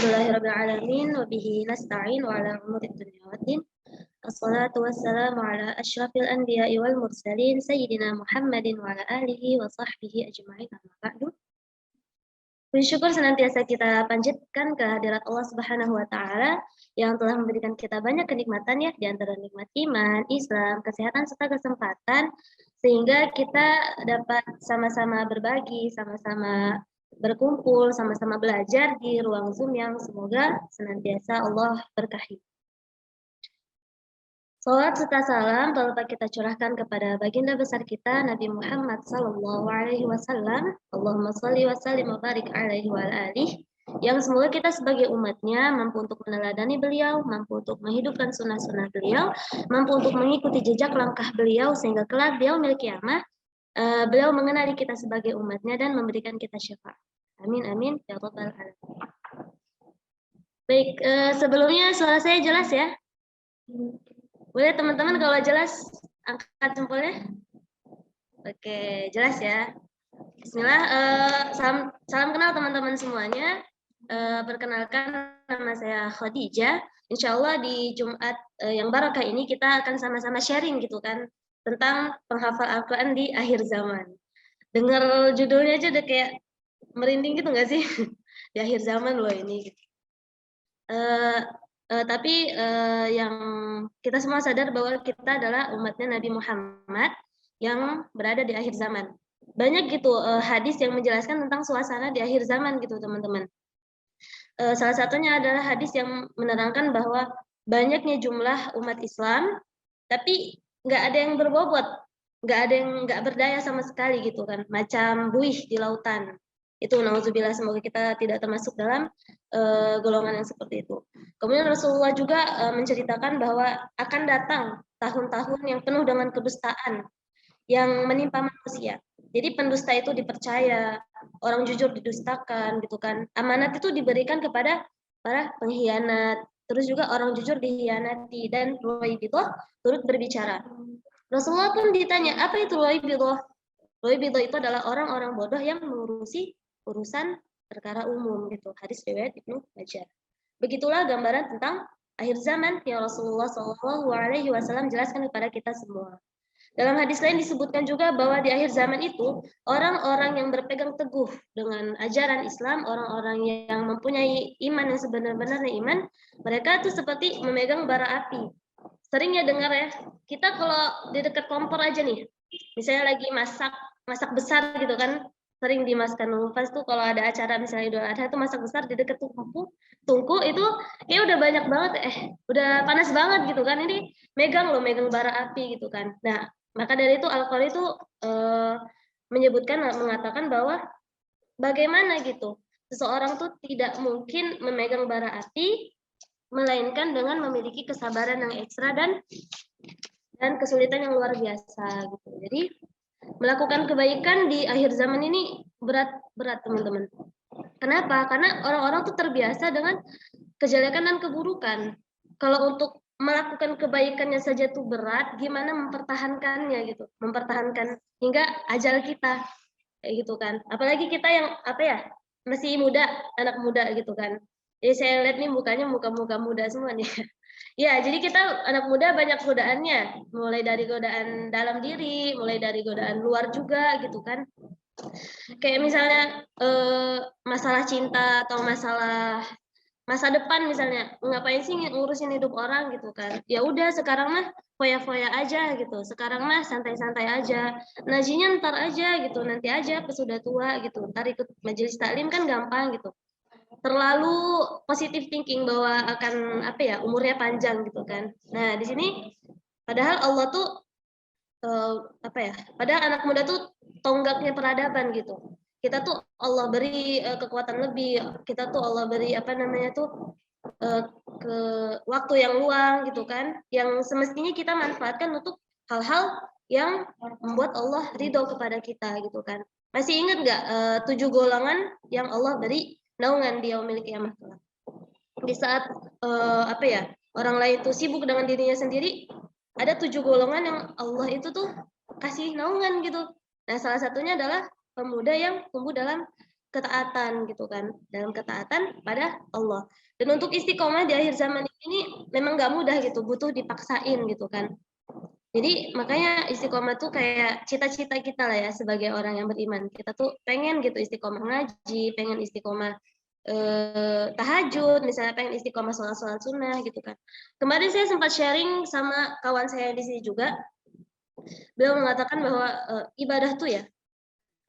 Alhamdulillahirabbil alamin wa bihi nasta'in wa ala umuri dunya waddin. Assalatu wassalamu ala asyrafil anbiya'i wal mursalin sayyidina Muhammadin wa ala alihi wa sahbihi ajma'in amma ba'du. Puji syukur senantiasa kita panjatkan kehadirat Allah Subhanahu wa taala yang telah memberikan kita banyak kenikmatan ya, di antara nikmat iman, Islam, kesehatan serta kesempatan sehingga kita dapat sama-sama berbagi, sama-sama berkumpul, sama-sama belajar di ruang Zoom yang semoga senantiasa Allah berkahi. Salawat serta salam telah kita curahkan kepada baginda besar kita Nabi Muhammad sallallahu alaihi wasallam. Allahumma shalli wa sallim wa barik alaihi wa alihi. Yang semoga kita sebagai umatnya mampu untuk meneladani beliau, mampu untuk menghidupkan sunnah-sunnah beliau, mampu untuk mengikuti jejak langkah beliau sehingga kelak di yaumil qiyamah beliau mengenali kita sebagai umatnya dan memberikan kita syafaat. Amin amin ya rabbal alamin. Baik, sebelumnya suara saya jelas ya? Boleh teman-teman kalau jelas angkat jempolnya? Oke, jelas ya. Bismillah, salam kenal teman-teman semuanya. Perkenalkan nama saya Khadijah. Insya Allah di Jumat yang barakah ini kita akan sama-sama sharing gitu kan tentang penghafal Al-Quran di akhir zaman. Dengar judulnya aja udah kayak merinding gitu nggak sih? Di akhir zaman loh ini. Tapi yang kita semua sadar bahwa kita adalah umatnya Nabi Muhammad yang berada di akhir zaman. Banyak gitu hadis yang menjelaskan tentang suasana di akhir zaman gitu teman-teman. Salah satunya adalah hadis yang menerangkan bahwa banyaknya jumlah umat Islam, tapi nggak ada yang berbobot, nggak berdaya sama sekali gitu kan, macam buih di lautan. Itu nauzubillah, semoga kita tidak termasuk dalam golongan yang seperti itu. Kemudian Rasulullah juga menceritakan bahwa akan datang tahun-tahun yang penuh dengan kedustaan yang menimpa manusia. Jadi pendusta itu dipercaya, orang jujur didustakan gitu kan. Amanat itu diberikan kepada para pengkhianat. Terus juga orang jujur dikhianati dan Ruwaibidah turut berbicara. Rasulullah pun ditanya, apa itu Ruwaibidah? Ruwaibidah itu adalah orang-orang bodoh yang mengurusi urusan perkara umum gitu. Hadis riwayat Ibnu Majah. Begitulah gambaran tentang akhir zaman yang Rasulullah SAW jelaskan kepada kita semua. Dalam hadis lain disebutkan juga bahwa di akhir zaman itu orang-orang yang berpegang teguh dengan ajaran Islam, orang-orang yang mempunyai iman yang sebenar-benarnya iman, mereka itu seperti memegang bara api. Sering ya dengar ya, kita kalau di dekat kompor aja nih, misalnya lagi masak besar gitu kan, sering di Mas Kanulfas tuh kalau ada acara misalnya Idul Adha itu masak besar di dekat tungku itu kayak udah banyak banget, udah panas banget gitu kan, ini megang bara api gitu kan. Nah, maka dari itu Al-Qur'an itu mengatakan bahwa bagaimana gitu seseorang tuh tidak mungkin memegang bara api melainkan dengan memiliki kesabaran yang ekstra dan kesulitan yang luar biasa gitu. Jadi melakukan kebaikan di akhir zaman ini berat teman-teman. Kenapa? Karena orang-orang tuh terbiasa dengan kejelekan dan keburukan. Kalau untuk melakukan kebaikannya saja tuh berat, gimana mempertahankannya gitu, mempertahankan hingga ajal kita kayak gitu kan. Apalagi kita yang masih muda, anak muda gitu kan. Jadi saya lihat nih mukanya muka-muka muda semua nih. Ya, jadi kita anak muda banyak godaannya, mulai dari godaan dalam diri, mulai dari godaan luar juga gitu kan. Kayak misalnya masalah cinta atau masalah masa depan misalnya, ngapain sih ngurusin hidup orang gitu kan. Ya udah sekarang mah foya-foya aja gitu. Sekarang mah santai-santai aja. Najinya ntar aja gitu, nanti aja pas sudah tua gitu. Ntar ikut majelis taklim kan gampang gitu. Terlalu positive thinking bahwa akan umurnya panjang gitu kan. Nah, di sini padahal Allah tuh padahal anak muda tuh tonggaknya peradaban gitu. Kita tuh Allah beri kekuatan lebih, kita tuh Allah beri ke waktu yang luang gitu kan, yang semestinya kita manfaatkan untuk hal-hal yang membuat Allah ridho kepada kita gitu kan. Masih ingat nggak 7 golongan yang Allah beri naungan di yaumil qiyamah? Di saat orang lain tuh sibuk dengan dirinya sendiri, ada 7 golongan yang Allah itu tuh kasih naungan gitu. Nah, salah satunya adalah pemuda yang tumbuh dalam ketaatan gitu kan, dalam ketaatan pada Allah. Dan untuk istiqomah di akhir zaman ini memang nggak mudah gitu, butuh dipaksain gitu kan. Jadi makanya istiqomah tuh kayak cita-cita kita lah ya sebagai orang yang beriman. Kita tuh pengen gitu istiqomah ngaji, pengen istiqomah tahajud, misalnya pengen istiqomah sholat-sholat sunnah gitu kan. Kemarin saya sempat sharing sama kawan saya di sini juga, beliau mengatakan bahwa ibadah tuh ya,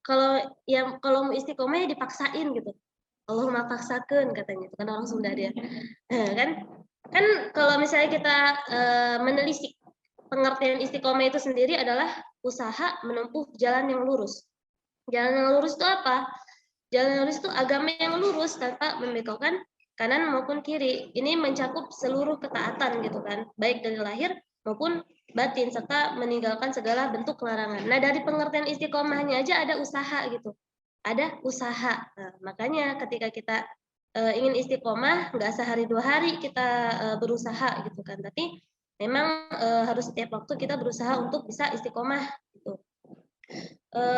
kalau mau istiqomah ya dipaksain gitu. Allahumma paksakeun katanya, itu kan orang Sunda dia. Kan kalau misalnya kita menelisik pengertian istiqomah itu sendiri adalah usaha menempuh jalan yang lurus. Jalan yang lurus itu apa? Jalan yang lurus itu agama yang lurus tanpa membelokkan kanan maupun kiri. Ini mencakup seluruh ketaatan gitu kan, baik dari lahir maupun batin serta meninggalkan segala bentuk larangan. Nah, dari pengertian istiqomahnya aja ada usaha gitu. Ada usaha. Nah, makanya ketika kita ingin istiqomah, nggak sehari dua hari kita berusaha gitu kan. Tapi memang harus setiap waktu kita berusaha untuk bisa istiqomah gitu.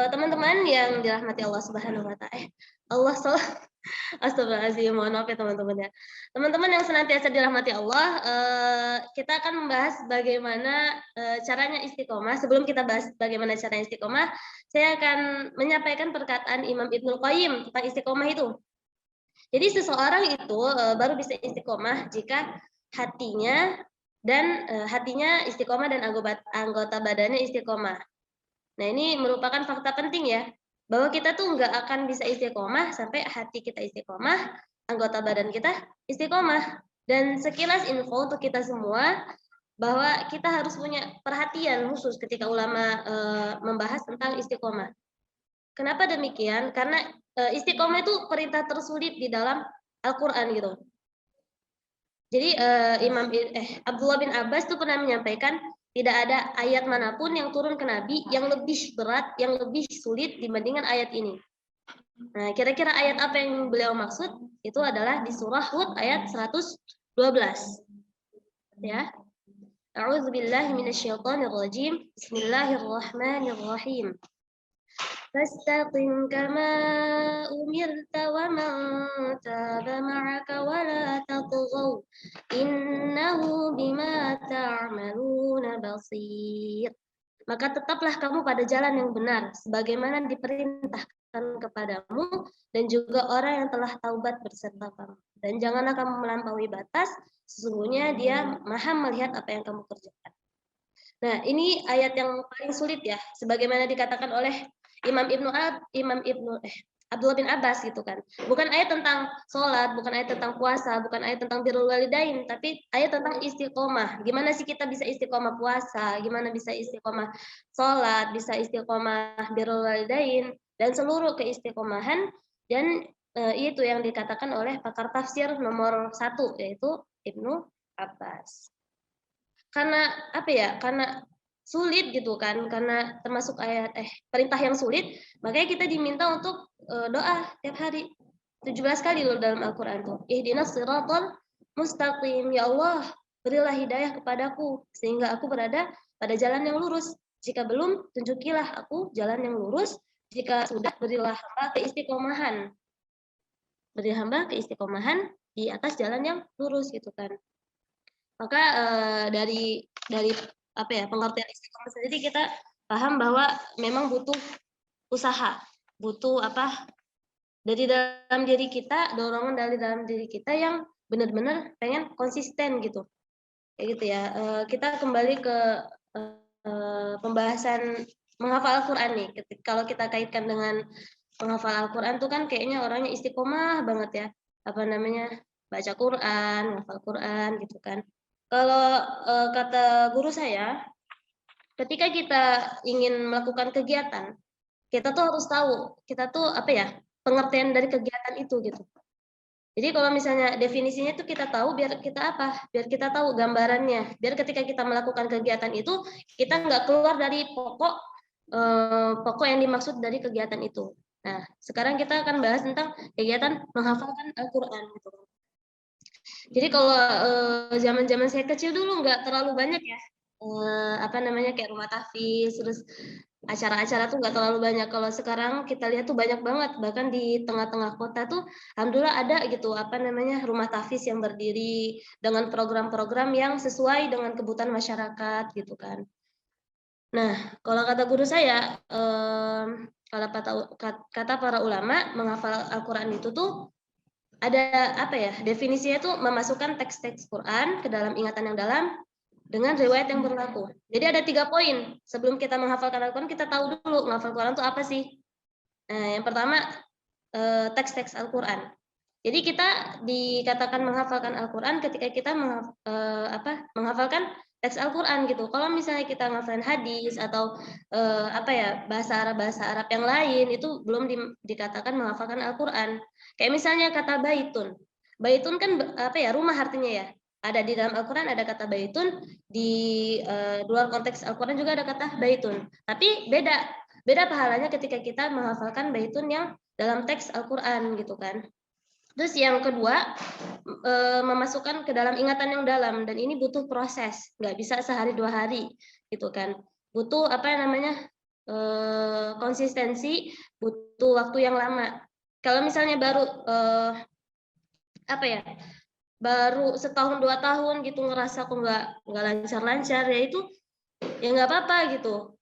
Teman-teman yang dirahmati Allah Subhanahu wa taala. Allah Astagfirullahaladzim, mohon maaf ya teman-teman ya. Teman-teman yang senantiasa dirahmati Allah, kita akan membahas bagaimana caranya istiqomah. Sebelum kita bahas bagaimana caranya istiqomah, saya akan menyampaikan perkataan Imam Ibnul Qayyim tentang istiqomah itu. Jadi seseorang itu baru bisa istiqomah jika hatinya istiqomah dan anggota badannya istiqomah. Nah, ini merupakan fakta penting ya, bahwa kita tuh nggak akan bisa istiqomah sampai hati kita istiqomah, anggota badan kita istiqomah. Dan sekilas info untuk kita semua, bahwa kita harus punya perhatian khusus ketika ulama membahas tentang istiqomah. Kenapa demikian? Karena istiqomah itu perintah tersulit di dalam Al-Quran gitu. Jadi Abdullah bin Abbas tuh pernah menyampaikan, tidak ada ayat manapun yang turun ke Nabi yang lebih berat, yang lebih sulit dibandingkan ayat ini. Nah, kira-kira ayat apa yang beliau maksud? Itu adalah di surah Hud ayat 112. Ya. A'udzubillahi minasyaitonirrajim. Bismillahirrahmanirrahim. Fastaqim kama umirta wa man taba ma'aka wa la tatghaw innahu bima ta'maluna basir. Maka tetaplah kamu pada jalan yang benar sebagaimana diperintahkan kepadamu dan juga orang yang telah taubat berserta kamu. Dan janganlah kamu melampaui batas, sesungguhnya Dia Maha melihat apa yang kamu kerjakan. Nah, ini ayat yang paling sulit ya, sebagaimana dikatakan oleh Abdullah bin Abbas gitu kan. Bukan ayat tentang sholat, bukan ayat tentang puasa, bukan ayat tentang birrul walidain, tapi ayat tentang istiqomah. Gimana sih kita bisa istiqomah puasa, gimana bisa istiqomah sholat, bisa istiqomah birrul walidain, dan seluruh keistiqomahan. Dan itu yang dikatakan oleh pakar tafsir nomor 1, yaitu Ibnu Abbas. Karena apa ya? Karena sulit gitu kan, karena termasuk ayat perintah yang sulit, makanya kita diminta untuk doa tiap hari 17 kali loh dalam Al-Qur'an tuh. Ihdinas shiratal mustaqim, ya Allah, berilah hidayah kepadaku sehingga aku berada pada jalan yang lurus. Jika belum, tunjukilah aku jalan yang lurus. Jika sudah, berilah hamba keistiqomahan. Beri hamba keistiqomahan di atas jalan yang lurus gitu kan. Maka dari apa ya, pengertian istiqomah sendiri kita paham bahwa memang butuh usaha, butuh apa dari dalam diri kita, dorongan dari dalam diri kita yang benar-benar pengen konsisten gitu, kayak gitu ya. Kita kembali ke pembahasan menghafal Al-Quran nih. Kalau kita kaitkan dengan menghafal Al-Quran tuh kan kayaknya orangnya istiqomah banget ya, apa namanya, baca Quran, menghafal Quran gitu kan. Kalau kata guru saya, ketika kita ingin melakukan kegiatan, kita tuh harus tahu, kita tuh apa ya, pengertian dari kegiatan itu gitu. Jadi kalau misalnya definisinya tuh kita tahu, biar kita apa? Biar kita tahu gambarannya. Biar ketika kita melakukan kegiatan itu, kita nggak keluar dari pokok yang dimaksud dari kegiatan itu. Nah, sekarang kita akan bahas tentang kegiatan menghafalkan Al-Quran gitu. Jadi kalau zaman-zaman saya kecil dulu nggak terlalu banyak ya, apa namanya, kayak rumah tahfiz, terus acara-acara tuh nggak terlalu banyak. Kalau sekarang kita lihat tuh banyak banget, bahkan di tengah-tengah kota tuh alhamdulillah ada gitu, apa namanya, rumah tahfiz yang berdiri dengan program-program yang sesuai dengan kebutuhan masyarakat gitu kan. Nah, kalau kata guru saya, kalau kata para ulama, menghafal Al-Quran itu tuh ada apa ya, definisinya tuh memasukkan teks-teks Quran ke dalam ingatan yang dalam dengan riwayat yang berlaku. Jadi ada 3 poin. Sebelum kita menghafalkan Al-Quran, kita tahu dulu menghafal Quran itu apa sih. Nah, yang pertama teks-teks Al-Quran. Jadi kita dikatakan menghafalkan Al-Quran ketika kita menghafalkan teks Al-Quran gitu. Kalau misalnya kita ngafalin hadis atau bahasa Arab yang lain itu belum dikatakan menghafalkan Al-Quran. Kayak misalnya kata baitun. Baitun kan rumah artinya ya. Ada di dalam Al-Quran ada kata baitun, di luar konteks Al-Quran juga ada kata baitun. Tapi beda pahalanya ketika kita menghafalkan baitun yang dalam teks Al-Quran gitu kan. Terus yang kedua, memasukkan ke dalam ingatan yang dalam, dan ini butuh proses, nggak bisa sehari 2 hari gitu kan. Butuh konsistensi, butuh waktu yang lama. Kalau misalnya baru setahun 2 tahun gitu ngerasa kok nggak lancar-lancar, ya itu ya nggak apa-apa gitu.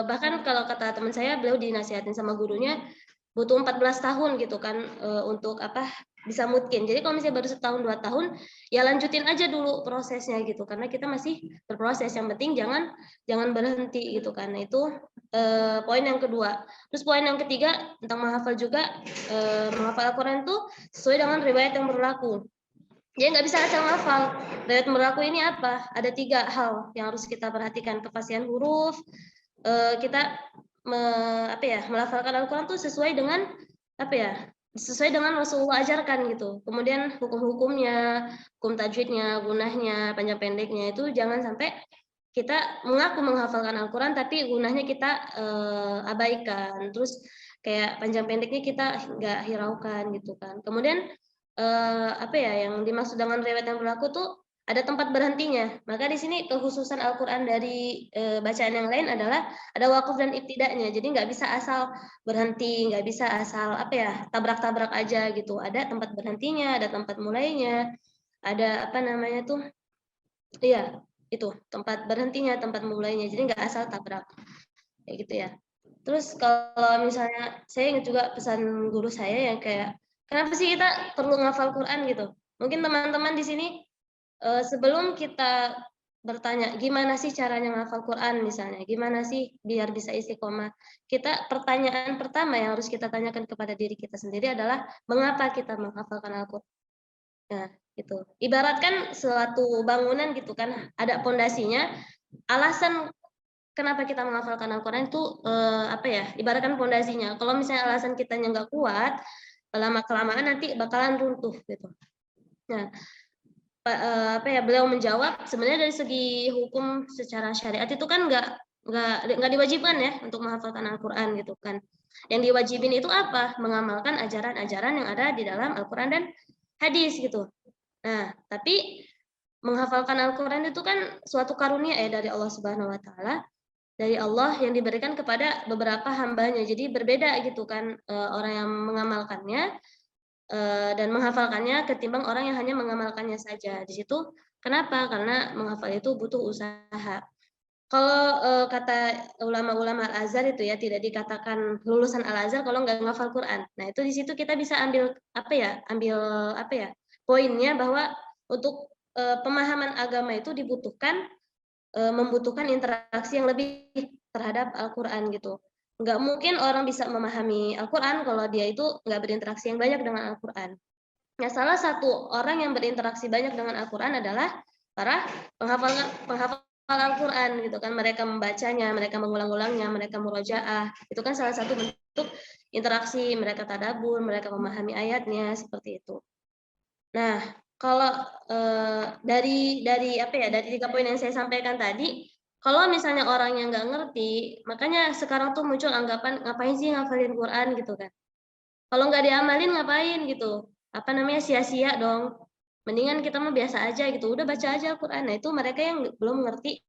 Bahkan kalau kata teman saya, beliau dinasihatin sama gurunya butuh 14 tahun gitu kan untuk bisa mungkin. Jadi kalau misalnya baru setahun 2 tahun, ya lanjutin aja dulu prosesnya gitu, karena kita masih berproses. Yang penting jangan berhenti gitu kan. Nah, itu poin yang kedua. Terus poin yang ketiga tentang menghafal juga, menghafal Al-Quran itu sesuai dengan riwayat yang berlaku. Jadi nggak bisa asal ngafal. Riwayat berlaku ini apa? Ada 3 hal yang harus kita perhatikan: kepastian huruf, kita melafalkan Al-Quran tuh sesuai dengan Rasulullah ajarkan gitu. Kemudian hukum-hukumnya, hukum tajwidnya, gunahnya, panjang pendeknya itu jangan sampai kita mengaku menghafalkan Al-Quran tapi gunahnya kita abaikan. Terus kayak panjang pendeknya kita nggak hiraukan gitu kan. Kemudian yang dimaksud dengan riwayat yang berlaku tuh ada tempat berhentinya. Maka di sini kekhususan Al-Quran dari bacaan yang lain adalah ada wakaf dan ibtidanya. Jadi nggak bisa asal berhenti, nggak bisa asal tabrak-tabrak aja gitu. Ada tempat berhentinya, ada tempat mulainya, ada itu tempat berhentinya, tempat mulainya. Jadi nggak asal tabrak kayak gitu ya. Terus kalau misalnya saya ingat juga pesan guru saya yang kayak, kenapa sih kita perlu ngafal Quran gitu? Mungkin teman-teman di sini sebelum kita bertanya gimana sih caranya ngafal Quran misalnya, gimana sih biar bisa istiqomah, pertanyaan pertama yang harus kita tanyakan kepada diri kita sendiri adalah mengapa kita menghafalkan Al-Quran. Nah, gitu. Ibaratkan suatu bangunan gitu kan, ada pondasinya, alasan kenapa kita menghafalkan Al-Quran itu ibaratkan pondasinya. Kalau misalnya alasan kitanya nggak kuat, lama kelamaan nanti bakalan runtuh gitu. Nah, beliau menjawab sebenarnya dari segi hukum secara syariat itu kan nggak diwajibkan ya untuk menghafalkan Al-Quran gitu kan. Yang diwajibin itu apa? Mengamalkan ajaran-ajaran yang ada di dalam Al-Quran dan hadis gitu. Nah, tapi menghafalkan Al-Quran itu kan suatu karunia dari Allah Subhanahu Wa Taala, dari Allah yang diberikan kepada beberapa hambanya. Jadi berbeda gitu kan orang yang mengamalkannya dan menghafalkannya ketimbang orang yang hanya mengamalkannya saja. Di situ kenapa? Karena menghafal itu butuh usaha. Kalau kata ulama-ulama Al-Azhar itu ya tidak dikatakan lulusan Al-Azhar kalau nggak menghafal Quran. Nah, itu di situ kita bisa ambil poinnya bahwa untuk pemahaman agama itu membutuhkan interaksi yang lebih terhadap Al-Quran gitu. Nggak mungkin orang bisa memahami Al-Quran kalau dia itu nggak berinteraksi yang banyak dengan Al-Quran. Nah, salah satu orang yang berinteraksi banyak dengan Al-Quran adalah para penghafal Al-Quran gitu kan. Mereka membacanya, mereka mengulang-ulangnya, mereka murojaah. Itu kan salah satu bentuk interaksi, mereka tadabbur, mereka memahami ayatnya seperti itu. Nah, kalau dari 3 poin yang saya sampaikan tadi, kalau misalnya orang yang nggak ngerti, makanya sekarang tuh muncul anggapan ngapain sih ngafalin Quran gitu kan. Kalau nggak diamalin ngapain gitu, sia-sia dong. Mendingan kita mah biasa aja gitu, udah baca aja Al-Quran. Nah, itu mereka yang belum ngerti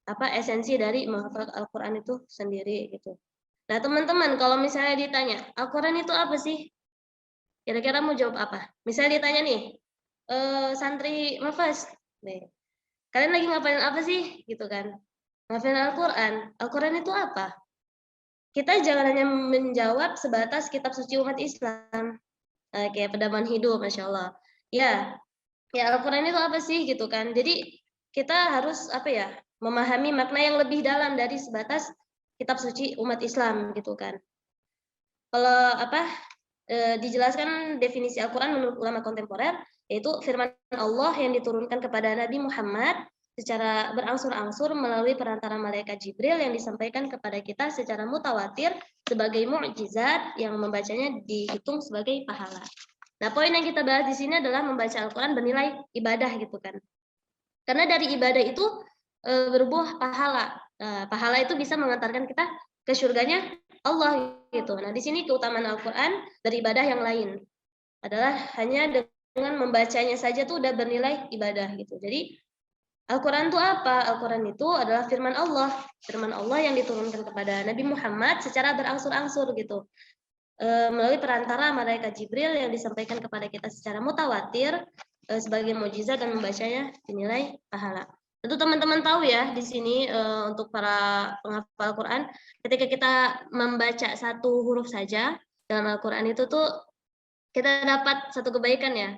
esensi dari menghafal Al-Qur'an itu sendiri gitu. Nah, teman-teman kalau misalnya ditanya, Al-Qur'an itu apa sih? Kira-kira mau jawab apa? Misalnya ditanya nih, santri Mafas, nih, kalian lagi ngapain apa sih? Gitu kan. Ngafalin Al-Qur'an. Al-Qur'an itu apa? Kita jangan hanya menjawab sebatas kitab suci umat Islam. Kayak pedoman hidup, Masya Allah. Ya, ya Al-Qur'an itu apa sih gitu kan. Jadi kita harus memahami makna yang lebih dalam dari sebatas kitab suci umat Islam gitu kan. Kalau dijelaskan definisi Al-Qur'an menurut ulama kontemporer, yaitu firman Allah yang diturunkan kepada Nabi Muhammad secara berangsur-angsur melalui perantara malaikat Jibril yang disampaikan kepada kita secara mutawatir sebagai mukjizat yang membacanya dihitung sebagai pahala. Nah, poin yang kita bahas di sini adalah membaca Al-Qur'an bernilai ibadah gitu kan. Karena dari ibadah itu berbuah pahala. Nah, pahala itu bisa mengantarkan kita ke surganya Allah gitu. Nah, di sini keutamaan Al-Qur'an dari ibadah yang lain adalah hanya dengan membacanya saja tuh udah bernilai ibadah gitu. Jadi Al-Qur'an itu apa? Al-Qur'an itu adalah firman Allah. Firman Allah yang diturunkan kepada Nabi Muhammad secara berangsur-angsur gitu. Melalui perantara malaikat Jibril yang disampaikan kepada kita secara mutawatir sebagai mukjizat dan membacanya dinilai pahala. Tentu teman-teman tahu ya di sini untuk para penghafal Al-Qur'an, ketika kita membaca satu huruf saja dalam Al-Qur'an itu tuh kita dapat satu kebaikan ya.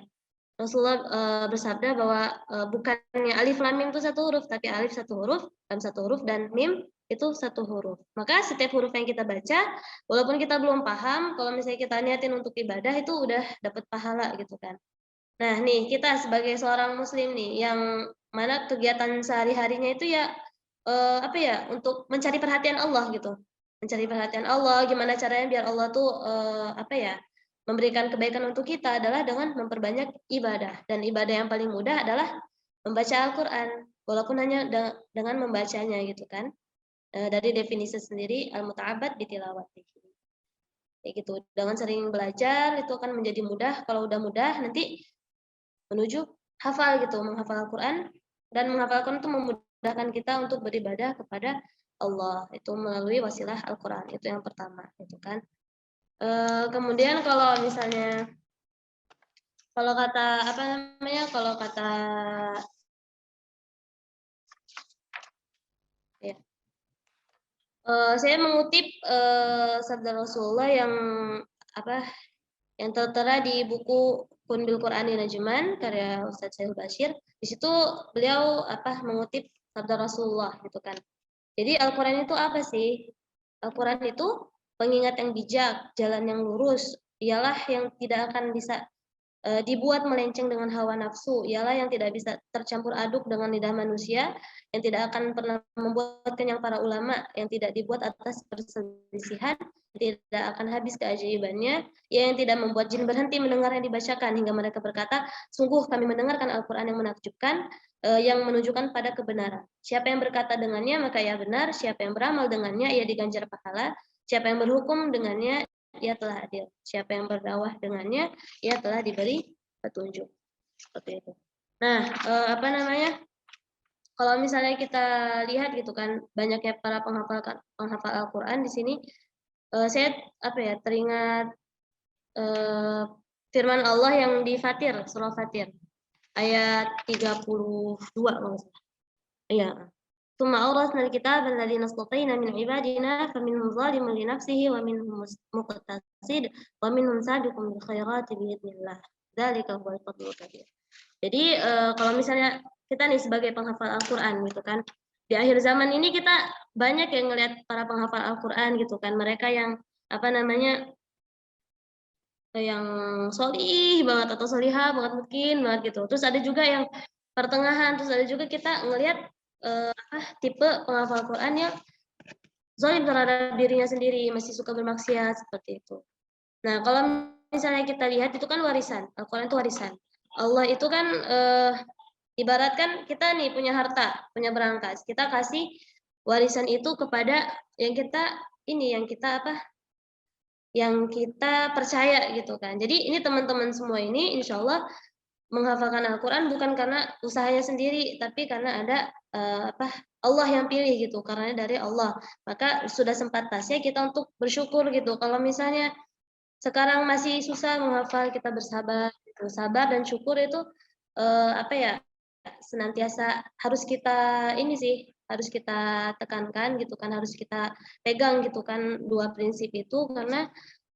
Rasulullah bersabda bahwa bukannya alif lam mim itu satu huruf, tapi alif satu huruf, lam satu huruf, dan mim itu satu huruf. Maka setiap huruf yang kita baca, walaupun kita belum paham, kalau misalnya kita niatin untuk ibadah itu udah dapat pahala gitu kan. Nah nih kita sebagai seorang muslim nih, yang mana kegiatan sehari-harinya itu ya untuk mencari perhatian Allah gitu. Mencari perhatian Allah, gimana caranya biar Allah tuh memberikan kebaikan untuk kita adalah dengan memperbanyak ibadah. Dan ibadah yang paling mudah adalah membaca Al-Qur'an, walaupun hanya dengan membacanya gitu kan. Dari definisi sendiri al-muta'abbad bitilawati. Kayak gitu. Dengan sering belajar itu akan menjadi mudah. Kalau udah mudah nanti menuju hafal gitu, menghafal Al-Qur'an, dan menghafal Al-Qur'an itu memudahkan kita untuk beribadah kepada Allah. Itu melalui wasilah Al-Qur'an. Itu yang pertama, gitu kan. Kemudian kalau misalnya kalau kata ya, saya mengutip sabda Rasulullah yang tertera di buku Kunbil Qur'ani Najman karya Ustadz Syahil Bashir. Di situ beliau mengutip sabda Rasulullah gitu kan. Jadi Al-Qur'an itu apa sih? Al-Qur'an itu pengingat yang bijak, jalan yang lurus, ialah yang tidak akan bisa dibuat melenceng dengan hawa nafsu, ialah yang tidak bisa tercampur aduk dengan lidah manusia, yang tidak akan pernah membuat kenyang para ulama, yang tidak dibuat atas perselisihan, tidak akan habis keajaibannya, yang tidak membuat jin berhenti mendengar yang dibacakan hingga mereka berkata, sungguh kami mendengarkan Al-Qur'an yang menakjubkan, yang menunjukkan pada kebenaran. Siapa yang berkata dengannya maka ia benar, siapa yang beramal dengannya ia diganjar pahala, siapa yang berhukum dengannya ia telah adil. Siapa yang berdakwah dengannya, ia telah diberi petunjuk. Seperti itu. Nah, kalau misalnya kita lihat gitu kan, banyaknya para penghafal Al-Qur'an di sini, saya teringat firman Allah yang di Fatir, surah Fatir, ayat 32 kalau nggak salah. Iya. ثم أورثنا الكتاب الذين اصطفينا من عبادنا فمنهم ظالم لنفسه ومنهم مقتصد ومنهم سابق بالخيرات بإذن الله ذلك هو الفضل الكبير. Jadi kalau misalnya kita nih sebagai penghafal Al-Qur'an gitu kan, di akhir zaman ini kita banyak yang ngelihat para penghafal Al-Qur'an gitu kan, mereka yang yang sholih banget atau sholihah banget mungkin banget gitu. Terus ada juga yang pertengahan, terus ada juga kita ngelihat tipe penghafal Quran yang zalim terhadap dirinya sendiri, masih suka bermaksiat seperti itu. Nah, kalau misalnya kita lihat itu kan warisan, Al-Quran itu warisan. Allah itu kan ibaratkan kita nih punya harta, punya berangkas, kita kasih warisan itu kepada yang kita percaya gitu kan. Jadi ini teman-teman semua ini insya Allah menghafalkan Al-Quran bukan karena usahanya sendiri, tapi karena ada Allah yang pilih gitu, karena dari Allah. Maka sudah sempantasnya kita untuk bersyukur gitu. Kalau misalnya sekarang masih susah menghafal, kita bersabar gitu. Sabar dan syukur itu apa ya? Senantiasa harus kita ini sih, harus kita tekankan gitu kan, harus kita pegang gitu kan dua prinsip itu karena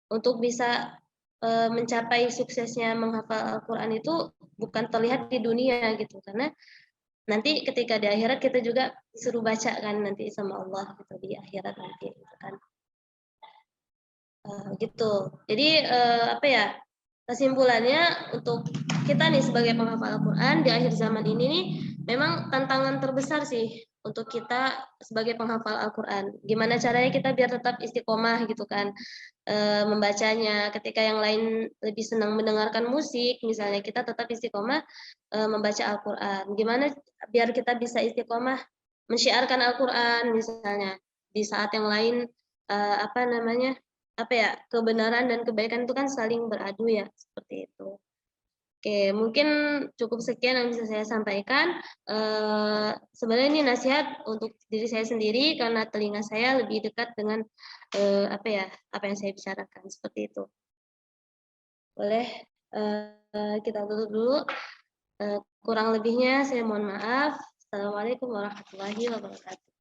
untuk bisa mencapai suksesnya menghafal Al-Qur'an itu bukan terlihat di dunia gitu. Karena nanti ketika di akhirat kita juga disuruh baca kan nanti sama Allah gitu di akhirat nanti gitu kan. Gitu. Jadi apa ya? Kesimpulannya untuk kita nih sebagai penghafal Al-Qur'an di akhir zaman ini nih memang tantangan terbesar sih untuk kita sebagai penghafal Al-Qur'an. Gimana caranya kita biar tetap istiqomah gitu kan membacanya. Ketika yang lain lebih senang mendengarkan musik, misalnya kita tetap istiqomah membaca Al-Qur'an. Gimana biar kita bisa istiqomah mensyiarkan Al-Qur'an misalnya di saat yang lain apa namanya? Apa ya, kebenaran dan kebaikan itu kan saling beradu ya, seperti itu. Oke, mungkin cukup sekian yang bisa saya sampaikan. Sebenarnya ini nasihat untuk diri saya sendiri karena telinga saya lebih dekat dengan apa ya, apa yang saya bicarakan seperti itu. Boleh kita tutup dulu. Kurang lebihnya saya mohon maaf. Assalamualaikum warahmatullahi wabarakatuh.